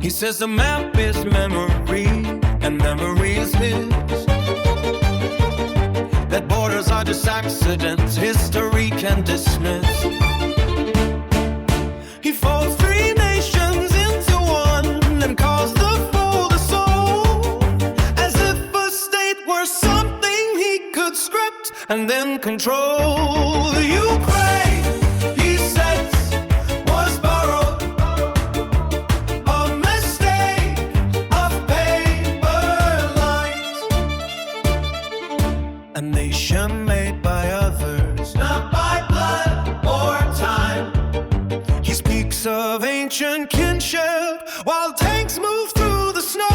He says the map is memory and memory is his. That borders are just accidents history can dismiss. He folds three nations into one and calls the fool the soul, as if a state were something he could script and then control. The Ukraine, he says, was borrowed, a mistake of paper lines, a nation made by others, not by blood or time. He speaks of ancient kinship while tanks move through the snow.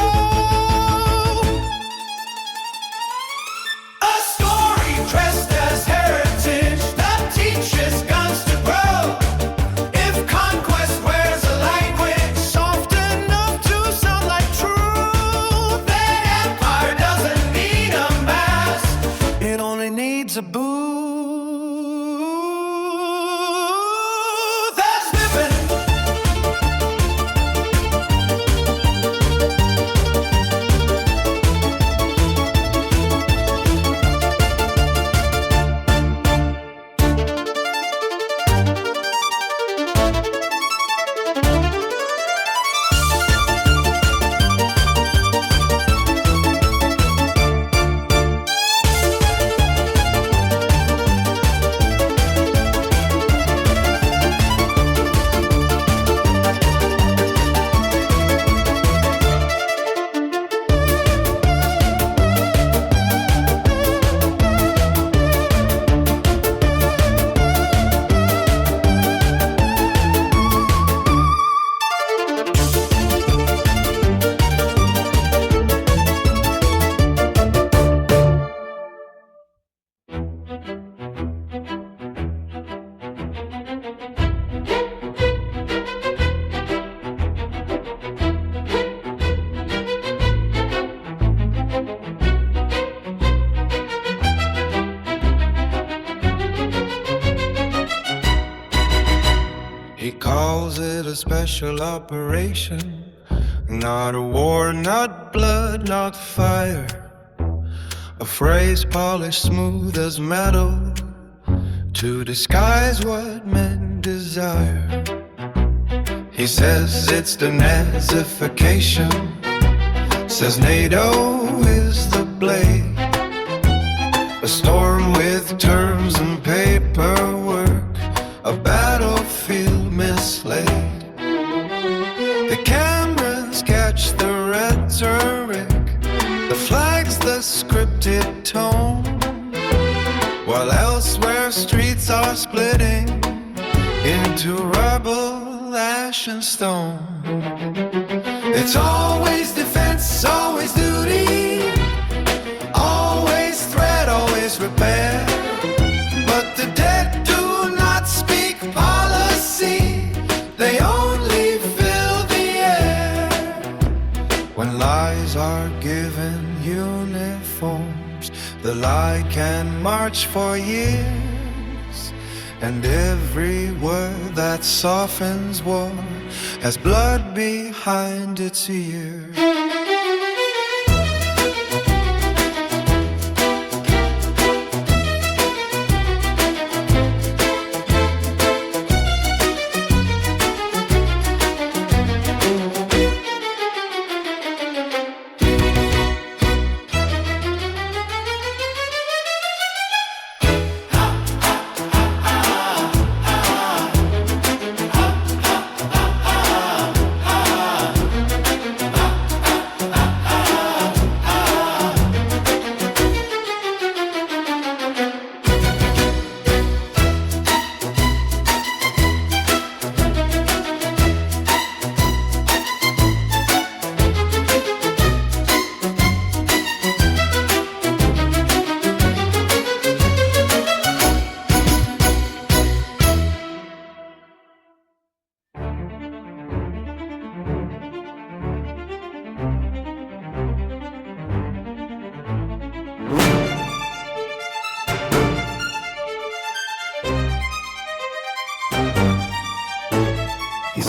A story dressed as heritage that teaches guns to grow. If conquest wears a language soft enough to sound like truth, then empire doesn't need a mask, it only needs a booth. That's living. He calls it a special operation, not a war, not blood, not fire. A phrase polished smooth as metal to disguise what men desire. He says it's the Nazification, says NATO is the blade. A storm with terms and paperwork, a battlefield mislaid. The cameras catch the rhetoric, the flags the scripted tone, while elsewhere streets are splitting into rubble, ash and stone. It's always defense, always duty, always threat, always repair. But the dead do not speak policy, they only fill the air. When lies are given uniforms, the lie can march for years, and every word that softens war has blood behind its ears.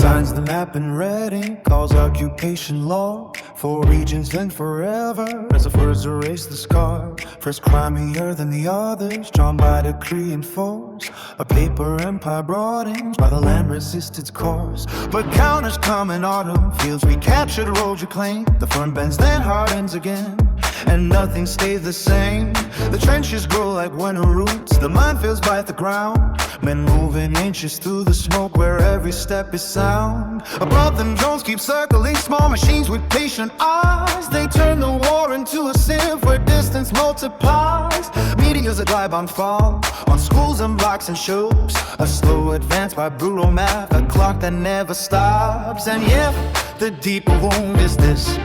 Signs the map and ready, calls occupation law. 4 regions then forever, as if words erase the scar. First crimier than the others, drawn by decree and force. A paper empire brought in, by the land resist its course. But counters come in autumn, fields recaptured, roads reclaimed. The firm bends then hardens again, and nothing stays the same. The trenches grow like winter roots, the minefields bite the ground. Men moving inches through the smoke where every step is sound. Above them drones keep circling, small machines with patient eyes. They turn the war into a sieve where distance multiplies. Meteors that glide on fall, on schools and blocks and shows. A slow advance by brutal math, a clock that never stops. And yet, the deeper wound is this: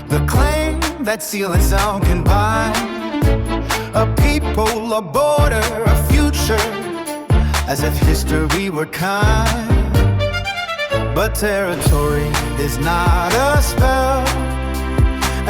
the claim that seal and sound can bind a people, a border, a future, as if history were kind. But territory is not a spell,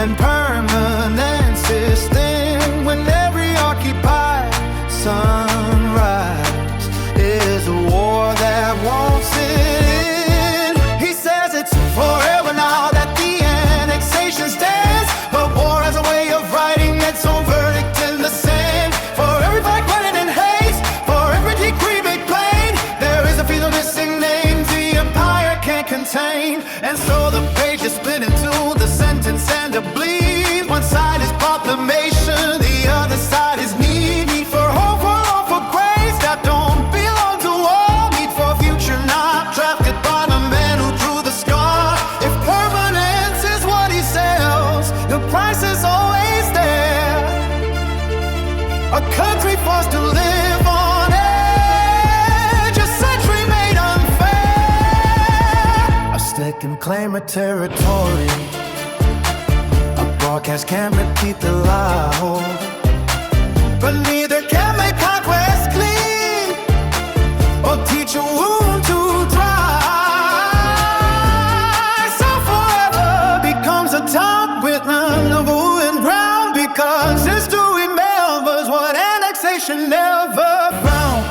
and permanence is thin. When every occupied sunrise is a war that won't sit in. He says it's forever now that the annexation stands, but war has a way of writing its own verdict in the sand. For every fight running in haste, for every decree made plain, there is a field of missing names the empire can't contain. And so the page is split into the sentence and a bleed. One side is proclamation, the other side is need. Need for hope, for love, for grace that don't belong to all. Need for future not drafted by the man who drew the scar. If permanence is what he sells, the price is always there. A country forced to live on edge, a century made unfair. A stick and claim a territory, a broadcast can't repeat the lie, but neither can make conquest clean or teach a wound to dry. So forever becomes a top with unable and ground, because history remembers what annexation never found.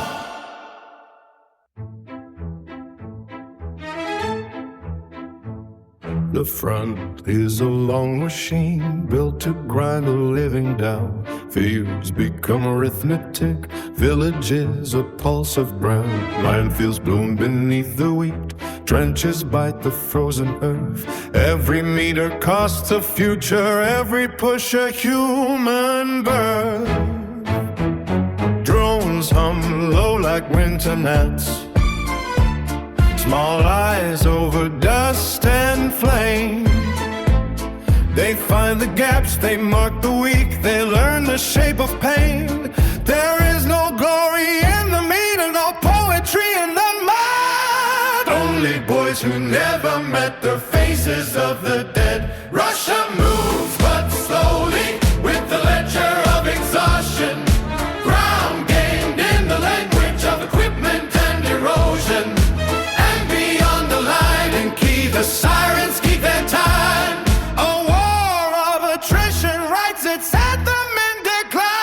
The front is a long machine built to grind the living down. Fields become arithmetic, villages a pulse of brown. Minefields bloom beneath the wheat, trenches bite the frozen earth. Every meter costs a future, every push a human birth. Drones hum low like winter gnats, small eyes over dust and flame. They find the gaps, they mark the weak, they learn the shape of pain. There is no glory in the meter, no poetry in the mud. Only boys who never met the faces of the dead. Russia moves but slowly, with the ledger of exhaustion. Ground gained in the language of equipment and erosion. The sirens keep their time. A war of attrition writes its anthem in decline.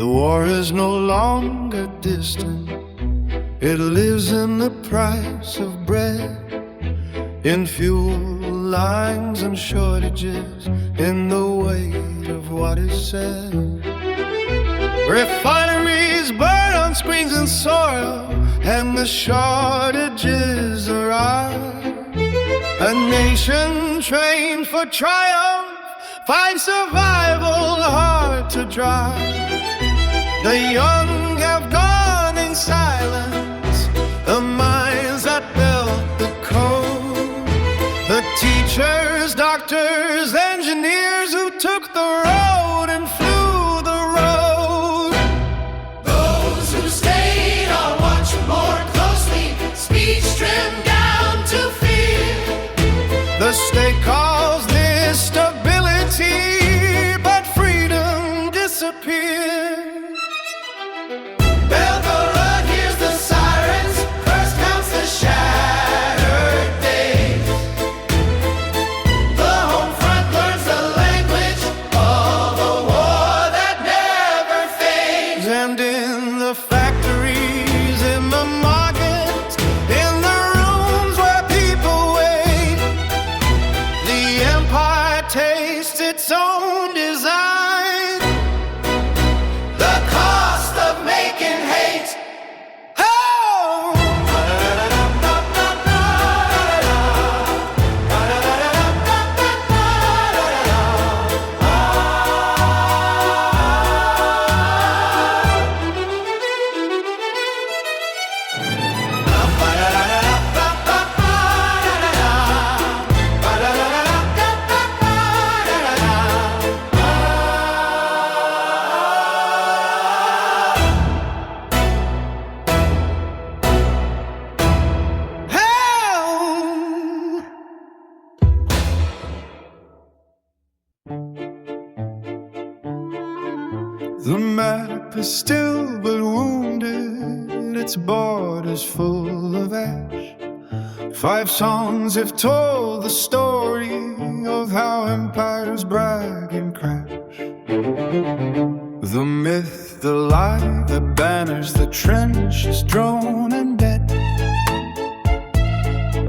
The war is no longer distant. It lives in the price of bread, in fuel lines and shortages, in the weight of what is said. Refineries burn on screens and soil, and the shortages arise. A nation trained for triumph finds survival hard to drive. The young have gone in silence, the minds that built the code, the teachers, doctors, engineers who took the road and flew the road. Those who stayed are watching more closely, speech trimmed down to fear. The state calls this stability, but freedom disappears. Belgorod hears the sirens, first counts the shattered days. The home front learns the language of a war that never fades. And in the factories, in the markets, in the rooms where people wait, the empire tastes its own design. The cost of making hate. Oh! The map is still but wounded, its borders full of ash. 5 songs have told the story of how empires brag and crash. The myth, the lie, the banners, the trenches, drone and dead.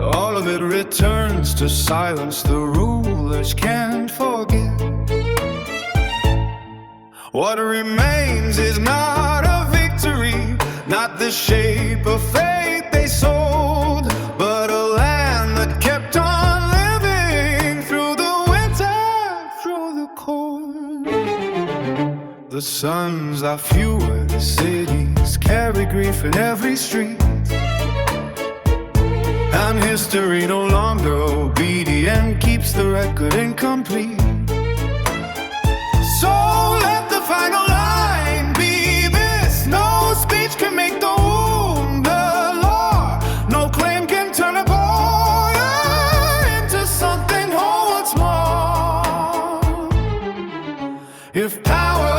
All of it returns to silence the rulers can't forget. What remains is not a victory, not the shape of faith they sold, but a land that kept on living through the winter, through the cold. The sons are fewer, the cities carry grief in every street, and history no longer obedient keeps the record incomplete. So let the final line be this: no speech can make the wound the law, no claim can turn a border into something whole once more. If power